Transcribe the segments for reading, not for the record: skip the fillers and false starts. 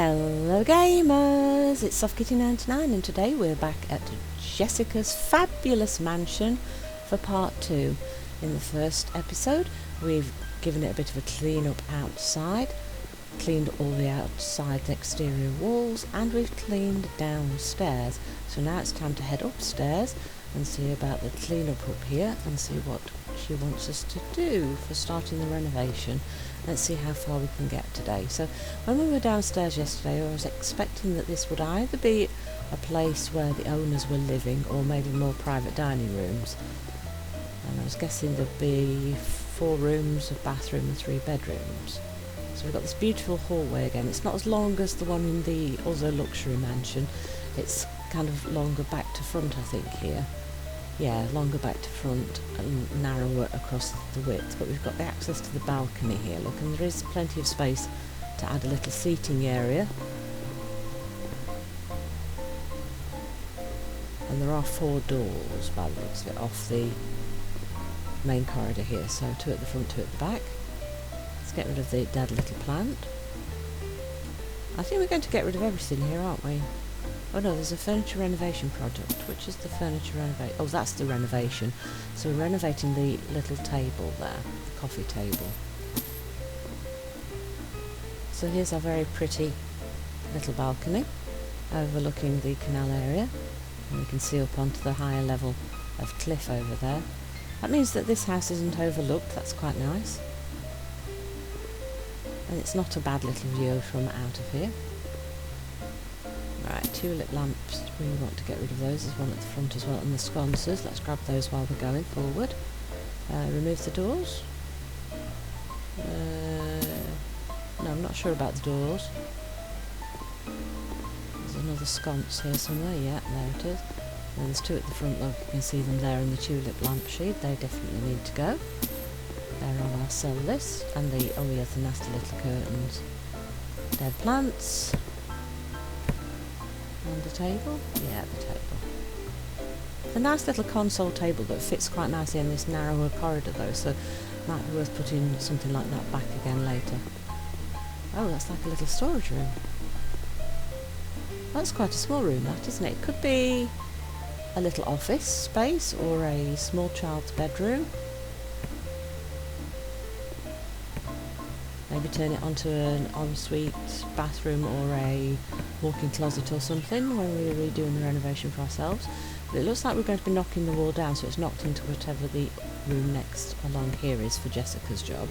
Hello gamers, it's SoftKitty99 and today we're back at Jessica's fabulous mansion for part 2. In the first episode we've given it a bit of a clean up outside, cleaned all the outside exterior walls, and we've cleaned downstairs. So now it's time to head upstairs and see about the clean up here and see what she wants us to do for starting the renovation. Let's see how far we can get today. So when we were downstairs yesterday, I was expecting that this would either be a place where the owners were living or maybe more private dining rooms. And I was guessing there'd be 4 rooms, a bathroom and 3 bedrooms. So we've got this beautiful hallway again. It's not as long as the one in the other luxury mansion. It's kind of longer back to front, I think, here. Yeah, longer back to front and narrower across the width, but we've got the access to the balcony here, look, and there is plenty of space to add a little seating area. And there are 4 doors by the looks of it off the main corridor here, so 2 at the front, 2 at the back. Let's get rid of the dead little plant. I think we're going to get rid of everything here, aren't we? Oh no, there's a furniture renovation project. Which is the furniture renovation? Oh, that's the renovation. So we're renovating the little table there, the coffee table. So here's our very pretty little balcony overlooking the canal area. And we can see up onto the higher level of cliff over there. That means that this house isn't overlooked, that's quite nice. And it's not a bad little view from out of here. Right, tulip lamps, we want to get rid of those. There's one at the front as well, and the sconces. Let's grab those while we're going forward. Remove the doors. No, I'm not sure about the doors. There's another sconce here somewhere. Yeah, there it is. And there's 2 at the front, look, you can see them there in the tulip lampshade. They definitely need to go. They're on our sell list. And the, oh yeah, the nasty little curtains. Dead plants. On the table? Yeah, the table. A nice little console table that fits quite nicely in this narrower corridor though, so might be worth putting something like that back again later. Oh, that's like a little storage room. That's quite a small room, that, isn't it? It could be a little office space or a small child's bedroom. Maybe turn it onto an ensuite bathroom or a walk-in closet or something when we're redoing the renovation for ourselves. But it looks like we're going to be knocking the wall down, so it's knocked into whatever the room next along here is for Jessica's job.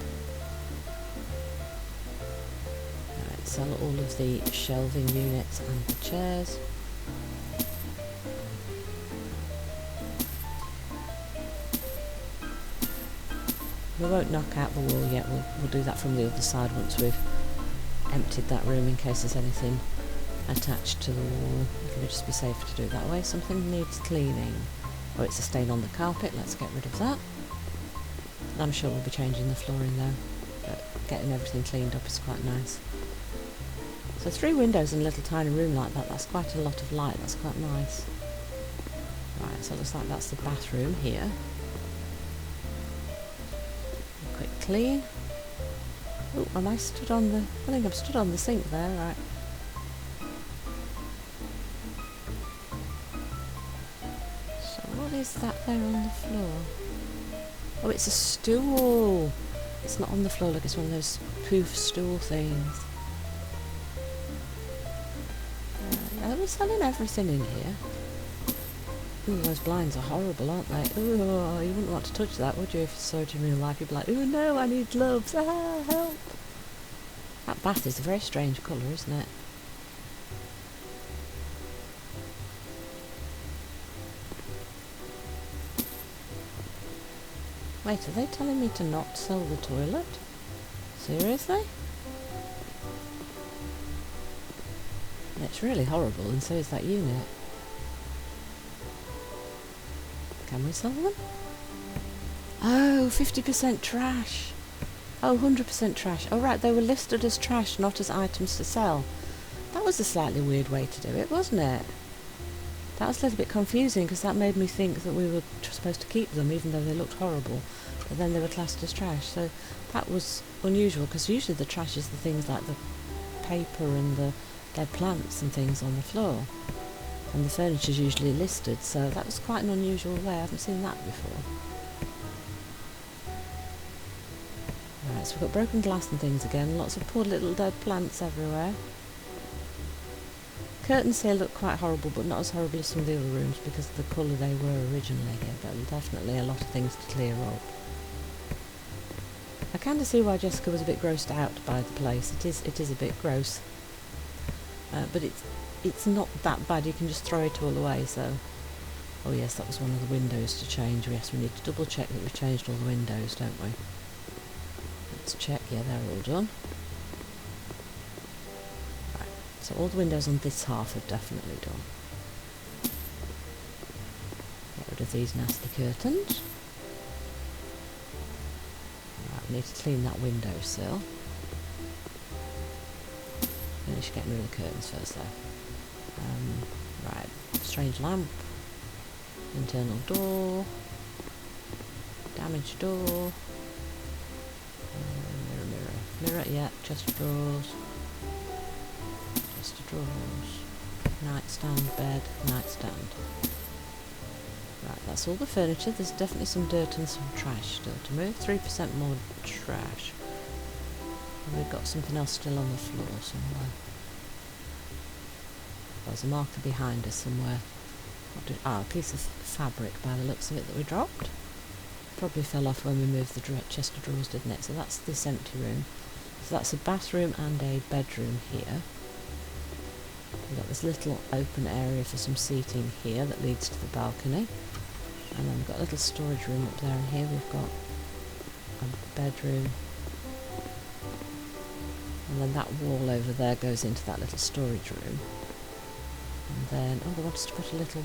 Alright, sell all of the shelving units and the chairs. We won't knock out the wall yet, we'll do that from the other side once we've emptied that room in case there's anything attached to the wall. It would just be safer to do it that way. Something needs cleaning. Oh, it's a stain on the carpet, let's get rid of that. And I'm sure we'll be changing the flooring though, but getting everything cleaned up is quite nice. So 3 windows in a little tiny room like that, that's quite a lot of light, that's quite nice. Right, so it looks like that's the bathroom here. Quick clean. Oh, am I stood on the... I think I'm stood on the sink there, right. So what is that there on the floor? Oh, it's a stool. It's not on the floor, look, it's one of those poof stool things. Are we selling everything in here? Ooh, those blinds are horrible, aren't they? Ooh, you wouldn't want to touch that, would you, if you saw it in real life? You'd be like, ooh, no, I need gloves, ah, help! That bath is a very strange colour, isn't it? Wait, are they telling me to not sell the toilet? Seriously? It's really horrible, and so is that unit. Can we sell them? Oh, 50% trash. Oh, 100% trash. Oh right, they were listed as trash, not as items to sell. That was a slightly weird way to do it, wasn't it? That was a little bit confusing because that made me think that we were supposed to keep them even though they looked horrible. But then they were classed as trash, so that was unusual because usually the trash is the things like the paper and the dead plants and things on the floor. And the furniture's usually listed, so that was quite an unusual way. I haven't seen that before. Right, so we've got broken glass and things again, lots of poor little dead plants everywhere. Curtains here look quite horrible, but not as horrible as some of the other rooms because of the colour they were originally here, but definitely a lot of things to clear up. I kind of see why Jessica was a bit grossed out by the place. It is a bit gross, but it's not that bad. You can just throw it all away. So, oh yes, that was one of the windows to change. Yes, we need to double check that we've changed all the windows, don't we? Let's check. Yeah, they're all done. Right, so all the windows on this half are definitely done. Get rid of these nasty curtains. We need to clean that windowsill. Finish getting rid of the curtains first though. Right, strange lamp, internal door, damaged door, mirror, yeah, chest of drawers, nightstand, bed, nightstand. Right, that's all the furniture. There's definitely some dirt and some trash still to move. 3% more trash. And we've got something else still on the floor somewhere. There's a marker behind us somewhere. A piece of fabric by the looks of it that we dropped. Probably fell off when we moved the chest of drawers, didn't it? So that's this empty room. So that's a bathroom and a bedroom here. We've got this little open area for some seating here that leads to the balcony. And then we've got a little storage room up there, and here we've got a bedroom. And then that wall over there goes into that little storage room. And then, oh, they want us to put a little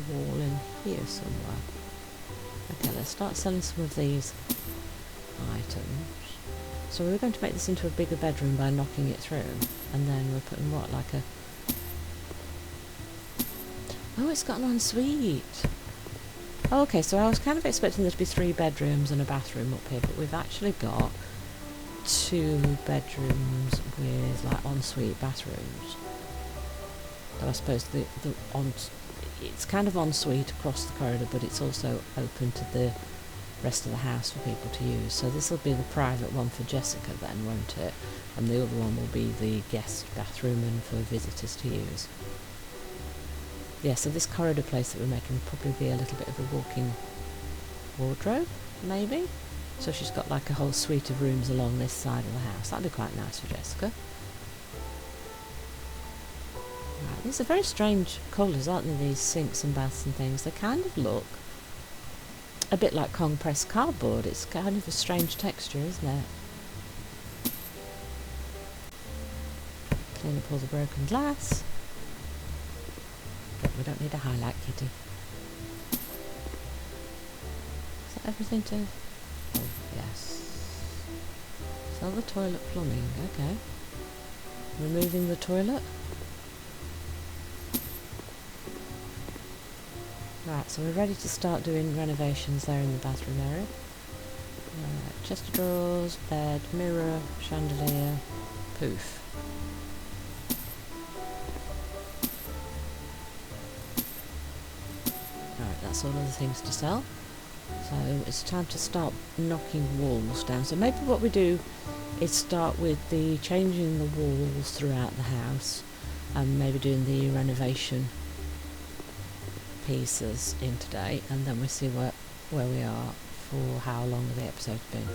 wall in here somewhere. Okay, let's start selling some of these items. So we're going to make this into a bigger bedroom by knocking it through. And then we're putting what, like a... Oh, it's got an ensuite. Oh, okay, so I was kind of expecting there to be 3 bedrooms and a bathroom up here, but we've actually got 2 bedrooms with like ensuite bathrooms. So I suppose it's kind of ensuite across the corridor, but it's also open to the rest of the house for people to use. So this will be the private one for Jessica then, won't it? And the other one will be the guest bathroom and for visitors to use. Yeah, so this corridor place that we're making will probably be a little bit of a walk-in wardrobe, maybe? So she's got like a whole suite of rooms along this side of the house. That'd be quite nice for Jessica. Right, these are very strange colours, aren't they, these sinks and baths and things? They kind of look a bit like compressed cardboard. It's kind of a strange texture, isn't it? Clean up all the broken glass. But we don't need a highlight, kitty. Is that everything to... Oh, yes. Sell the toilet plumbing, okay. Removing the toilet. Right, so we're ready to start doing renovations there in the bathroom area. Chest of drawers, bed, mirror, chandelier, poof. Right, that's all of the things to sell. So it's time to start knocking walls down. So maybe what we do is start with the changing the walls throughout the house and maybe doing the renovation pieces in today, and then we see where we are for how long the episode's been.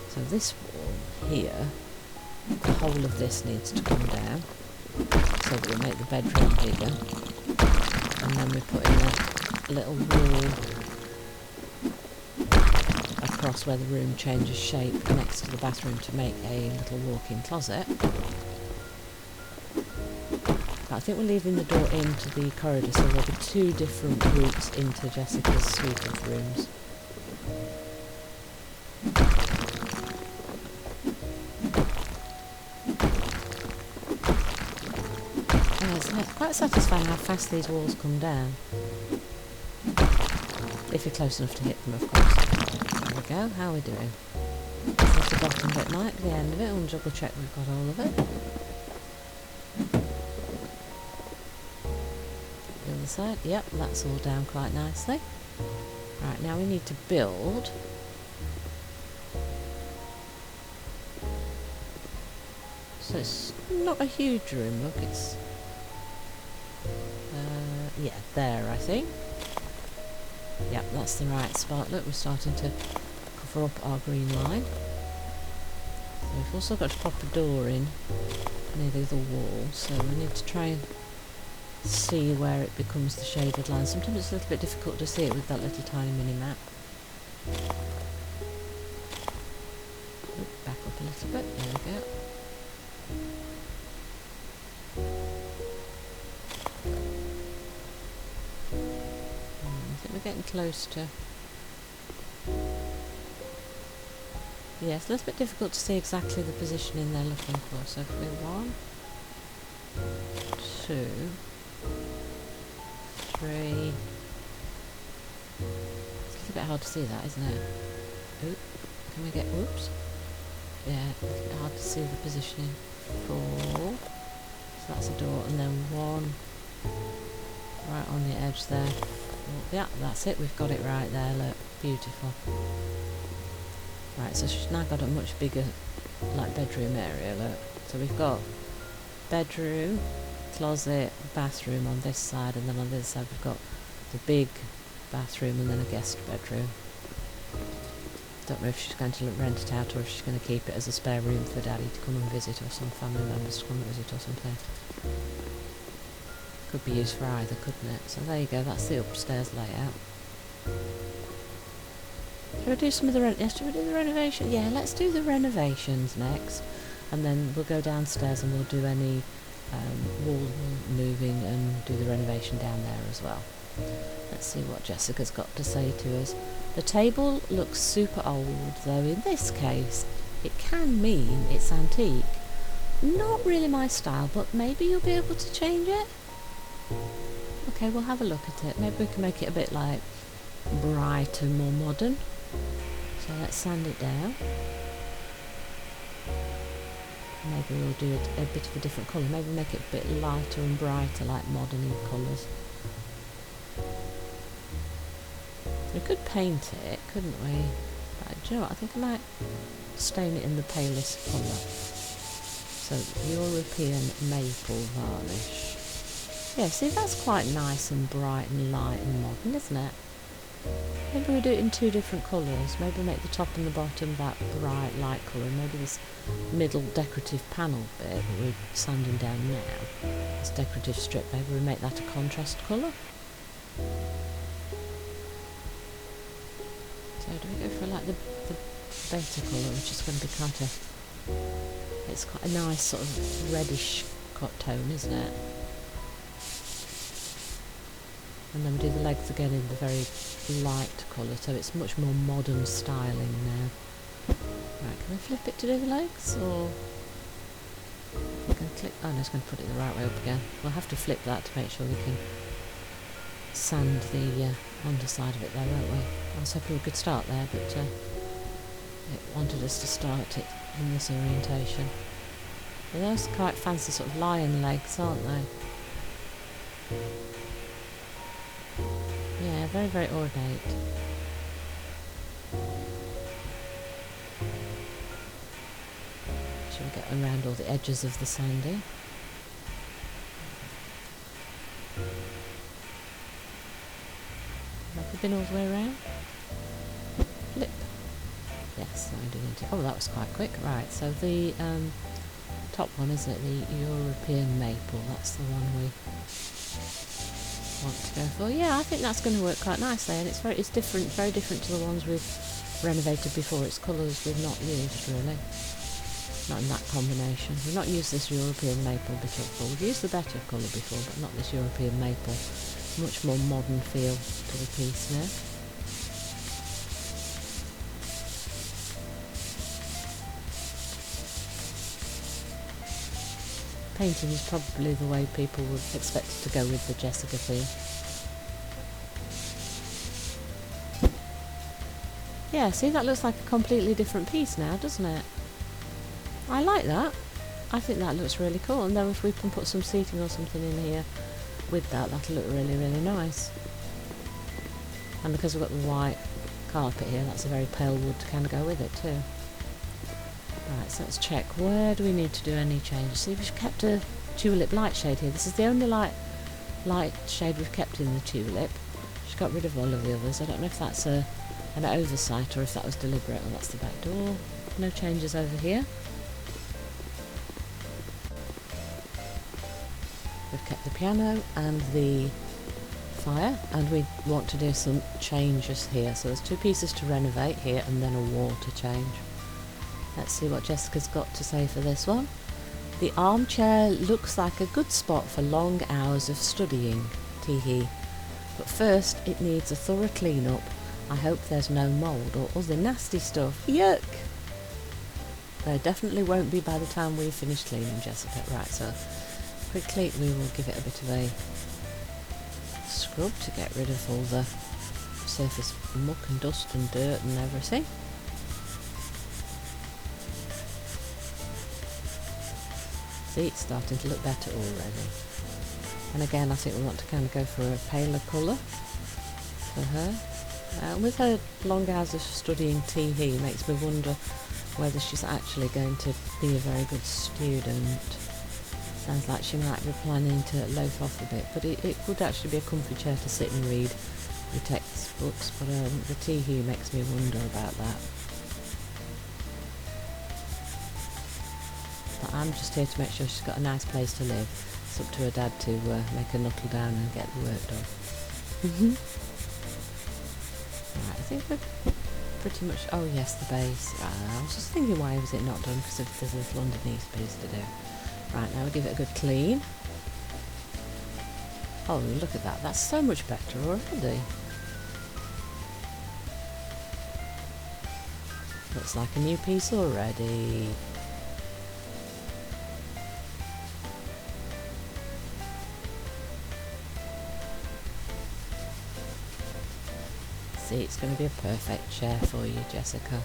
So this wall here, the whole of this needs to come down so that we make the bedroom bigger, and then we put in a little wall across where the room changes shape next to the bathroom to make a little walk-in closet. I think we're leaving the door into the corridor, so there'll be 2 different routes into Jessica's suite of rooms. Yeah, it's quite satisfying how fast these walls come down. If you're close enough to hit them, of course. There we go, how are we doing? That's the bottom bit, Mike, the end of it. We'll double check we've got all of it. The other side, yep, that's all down quite nicely. Right, now we need to build. So it's not a huge room, look, it's... yeah, there I think. Yep, that's the right spot. Look, we're starting to cover up our green line. So we've also got to pop a door in near the other wall, so we need to try and see where it becomes the shaded line. Sometimes it's a little bit difficult to see it with that little tiny mini map. Back up a little bit, there we go. I think we're getting close to... Yeah, it's a little bit difficult to see exactly the positioning they're looking for. So if we 1, 2, 3... It's a little bit hard to see that, isn't it? Oop, can we get... Whoops. Yeah, it's a little bit hard to see the positioning. 4... So that's a door, and then 1... Right on the edge there. Yeah, that's it, we've got it right there, look. Beautiful. Right, so she's now got a much bigger, like, bedroom area, look. So we've got bedroom, closet, bathroom on this side, and then on this side we've got the big bathroom and then a guest bedroom. Don't know if she's going to rent it out or if she's going to keep it as a spare room for Daddy to come and visit, or some family members to come and visit or something. Could be used for either, couldn't it? So there you go, that's the upstairs layout. Shall we do some of the shall we do the renovation? Yeah, let's do the renovations next, and then we'll go downstairs and we'll do any wall moving and do the renovation down there as well. Let's see what Jessica's got to say to us. The table looks super old, though in this case it can mean it's antique. Not really my style, but maybe you'll be able to change it. Okay, we'll have a look at it. Maybe we can make it a bit like brighter, more modern. So let's sand it down. Maybe we'll do it a bit of a different colour. Maybe make it a bit lighter and brighter, like modern colours. We could paint it, couldn't we? But do you know what? I think I might stain it in the palest colour. So European maple varnish. Yeah, see, that's quite nice and bright and light and modern, isn't it? Maybe we do it in 2 different colours. Maybe make the top and the bottom that bright light colour, and maybe this middle decorative panel bit that we're sanding down now, this decorative strip, maybe we make that a contrast colour. So do we go for like the beta colour, which is going to be kind of... It's quite a nice sort of reddish cut tone, isn't it? And then we do the legs again in the very light colour, so it's much more modern styling now. Right, can we flip it to do the legs, or... We can click... Oh no, it's going to put it the right way up again. We'll have to flip that to make sure we can sand the underside of it there, won't we? I was hoping we could start there, but it wanted us to start it in this orientation. But those are quite fancy sort of lion legs, aren't they? Yeah, very, very ornate. Should we get around all the edges of the sanding? Have we been all the way around? Flip. Yes, I do need to... Oh, that was quite quick. Right, so the top one, isn't it? The European maple. That's the one we want to go for. Yeah, I think that's going to work quite nicely, and it's different, very different to the ones we've renovated before. It's colours we've not used really, not in that combination. We've not used this European maple before. We've used the better colour before, but not this European maple. Much more modern feel to the piece now. Painting is probably the way people would expect it to go with the Jessica theme. Yeah, see, that looks like a completely different piece now, doesn't it? I like that. I think that looks really cool. And then if we can put some seating or something in here, with that, that'll look really, really nice. And because we've got the white carpet here, that's a very pale wood to kind of go with it too. Right, so let's check, where do we need to do any changes? See, we've kept a tulip light shade here. This is the only light shade we've kept in the tulip. She's got rid of all of the others. I don't know if that's an oversight or if that was deliberate. Oh, that's the back door. No changes over here. We've kept the piano and the fire, and we want to do some changes here. So there's 2 pieces to renovate here and then a wall to change. Let's see what Jessica's got to say for this one. The armchair looks like a good spot for long hours of studying, tee-hee. But first it needs a thorough clean up. I hope there's no mould or other nasty stuff. Yuck! There definitely won't be by the time we finish cleaning, Jessica. Right, so quickly we will give it a bit of a scrub to get rid of all the surface muck and dust and dirt and everything. See, it's starting to look better already. And again, I think we want to kind of go for a paler colour for her. With her long hours of studying tee-hee, makes me wonder whether she's actually going to be a very good student. Sounds like she might be planning to loaf off a bit, but it would actually be a comfy chair to sit and read your textbooks, but the tee-hee makes me wonder about that. But I'm just here to make sure she's got a nice place to live. It's up to her dad to make her knuckle down and get the work done. Right, I think we're pretty much... Oh yes, the base. I was just thinking, why was it not done? Because there's a little underneath piece to do. Right, now we give it a good clean. Oh, look at that. That's so much better already. Looks like a new piece already. See, it's going to be a perfect chair for you, Jessica.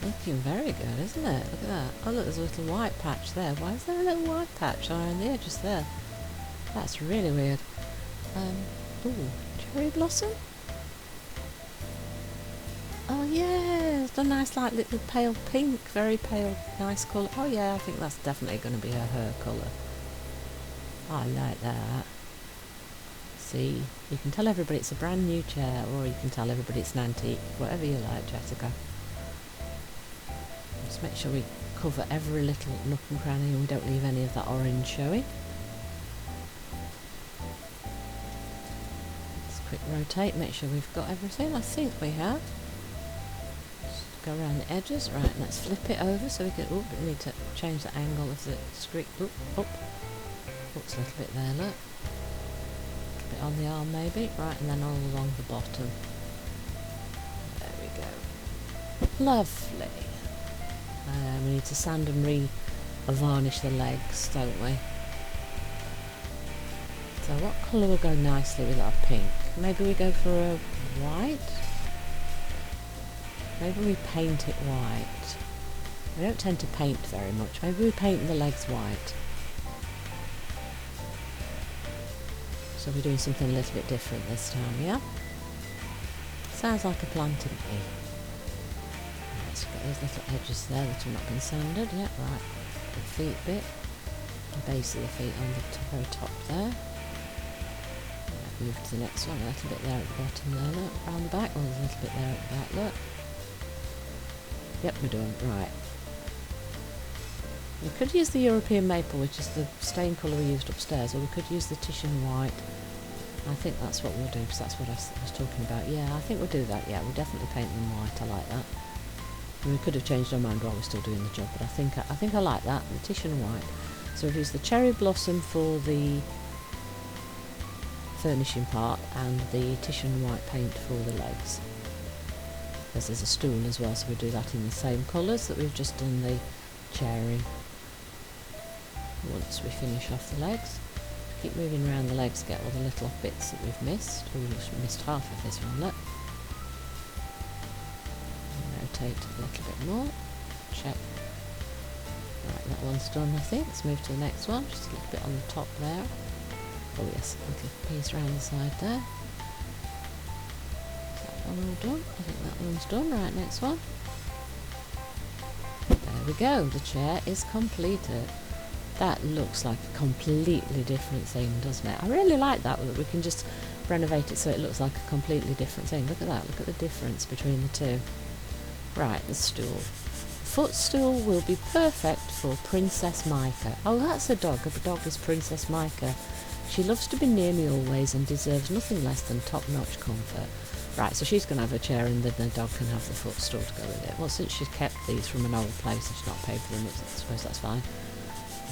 Looking very good, isn't it? Look at that. Oh look, there's a little white patch there. Why is there a little white patch around the edges there? That's really weird. Ooh, cherry blossom? Oh yeah, it's a nice like little pale pink, very pale, nice colour. Oh yeah, I think that's definitely going to be her colour. I like that. See, you can tell everybody it's a brand new chair, or you can tell everybody it's an antique, whatever you like, Jessica. Just make sure we cover every little nook and cranny and we don't leave any of that orange showing. Let's quick rotate, make sure we've got everything. I think we have. Go around the edges. Right, let's flip it over so we can... Oh, we need to change the angle of the screen. Oop, up. Looks a little bit there, look. A bit on the arm maybe. Right, and then all along the bottom. There we go. Lovely. We need to sand and re-varnish the legs, don't we? So what colour will go nicely with our pink? Maybe we go for a white? Maybe we paint it white. We don't tend to paint very much. Maybe we paint the legs white. So we're doing something a little bit different this time, yeah? Sounds like a plan to me. Let's get those little edges there that have not been sanded. Yeah, right. The feet bit. The base of the feet on the very top there. Move to the next one. A little bit there at the bottom there, look. Around the back. Oh, there's a little bit there at the back, look. Yep, we're done. Right. We could use the European maple, which is the stain colour we used upstairs, or we could use the Titian white. I think that's what we'll do, because that's what I was talking about. Yeah, I think we'll do that. Yeah, we'll definitely paint them white. I like that. And we could have changed our mind while we're still doing the job, but I think I like that. The Titian white. So we've used the cherry blossom for the furnishing part, and the Titian white paint for the legs. There's a stool as well, so we'll do that in the same colours that we've just done the chair in. Once we finish off the legs, keep moving around the legs, get all the little bits that we've missed. Oh, we've missed half of this one, look. rotate a little bit more. Check. Right, that one's done, I think. Let's move to the next one. Just a little bit on the top there. Oh yes, a little piece around the side there. Is that one all done? I think that one's done. Right, next one. There we go. The chair is completed. That looks like a completely different thing, doesn't it? I really like that we can just renovate it so it looks like a completely different thing. Look at that. Look at the difference between the two. Right, the stool. Footstool will be perfect for Princess Micah. Oh, that's a dog. The dog is Princess Micah. She loves to be near me always and deserves nothing less than top-notch comfort. Right, so she's going to have a chair and then the dog can have the footstool to go with it. Well, since she's kept these from an old place and she's not paid for them, I suppose that's fine.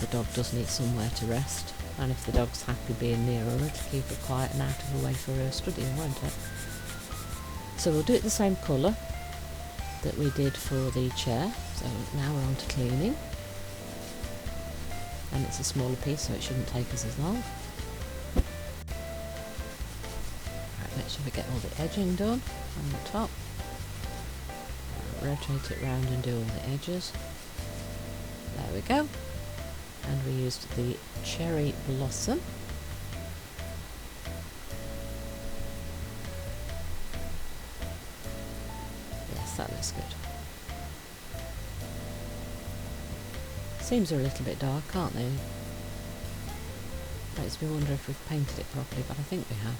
The dog does need somewhere to rest. And if the dog's happy being near her, it'll keep her quiet and out of the way for her studying, won't it? So we'll do it the same colour that we did for the chair. So now we're on to cleaning. And it's a smaller piece, so it shouldn't take us as long. Right, make sure we get all the edging done on the top. Rotate it round and do all the edges. There we go. And we used the cherry blossom. Yes, that looks good. Seams are a little bit dark, aren't they? Makes me wonder if we've painted it properly, but I think we have.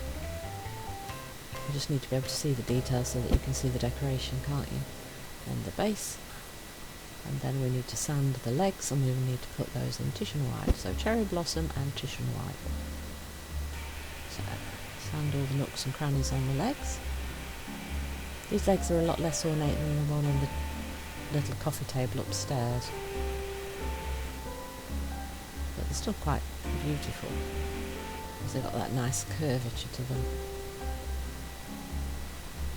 You just need to be able to see the details so that you can see the decoration, can't you? And the base. And then we need to sand the legs, and we will need to put those in Titian White. So cherry blossom and Titian White. So sand all the nooks and crannies on the legs. These legs are a lot less ornate than the one on the little coffee table upstairs. But they're still quite beautiful, because they've got that nice curvature to them.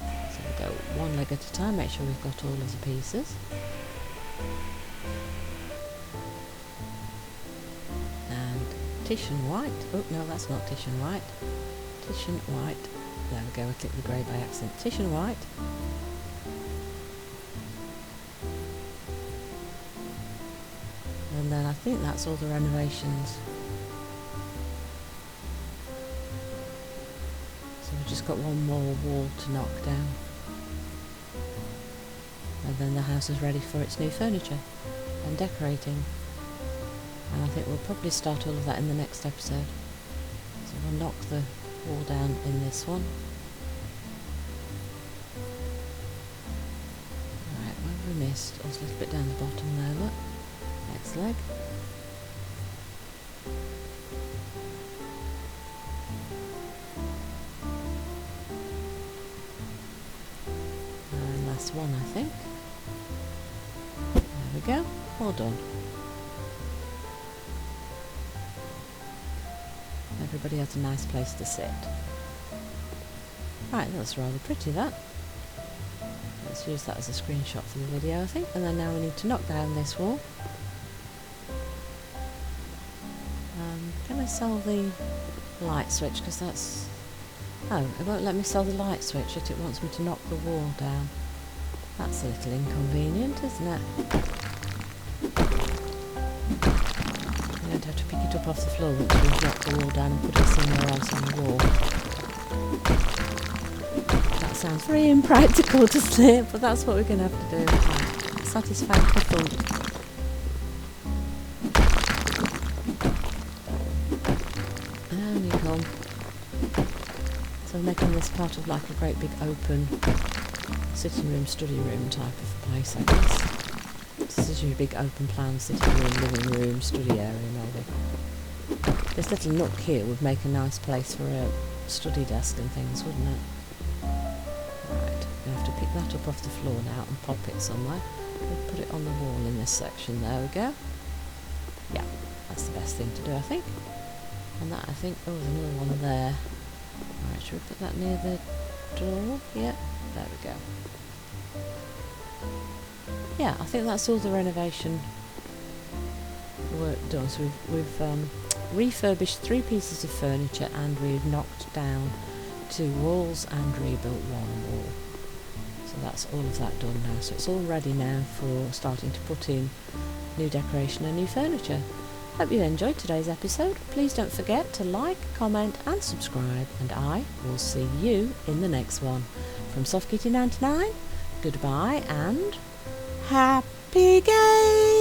So we go one leg at a time, make sure we've got all of the pieces. And Titian White. Oh no, that's not Titian White. Titian White. There we go, I clicked the grey by accident. Titian White. And then I think that's all the renovations. So we've just got one more wall to knock down. And then the house is ready for its new furniture and decorating. And I think we'll probably start all of that in the next episode. So we'll knock the wall down in this one. Right, what have we missed? Oh, it's a little bit down the bottom there, look. Next leg. And last one, I think. There we go, all done. Everybody has a nice place to sit. Right, that's rather pretty, that. Let's use that as a screenshot for the video, I think. And then now we need to knock down this wall. Can I sell the light switch? Because that's... Oh, it won't let me sell the light switch, yet it wants me to knock the wall down. That's a little inconvenient, isn't it? I'm going to have to pick it up off the floor once we've knocked the wall down and put it somewhere else on the wall. That sounds very impractical, doesn't it? But that's what we're going to have to do. Right. Satisfactory thought. Down you come. So we're making this part of like a great big open sitting room, study room type of place, I guess. This is your big open plan sitting room, living room, study area maybe. This little nook here would make a nice place for a study desk and things, wouldn't it? Right, we have to pick that up off the floor now and pop it somewhere. We'll put it on the wall in this section, there we go. Yeah, that's the best thing to do, I think. And that, I think, oh, there's another one there. Alright, should we put that near the door? Yeah, there we go. Yeah, I think that's all the renovation work done. So we've refurbished 3 pieces of furniture and we've knocked down 2 walls and rebuilt 1 wall. So that's all of that done now. So it's all ready now for starting to put in new decoration and new furniture. Hope you enjoyed today's episode. Please don't forget to like, comment and subscribe, and I will see you in the next one. From Soft Kitty 99, goodbye and happy games!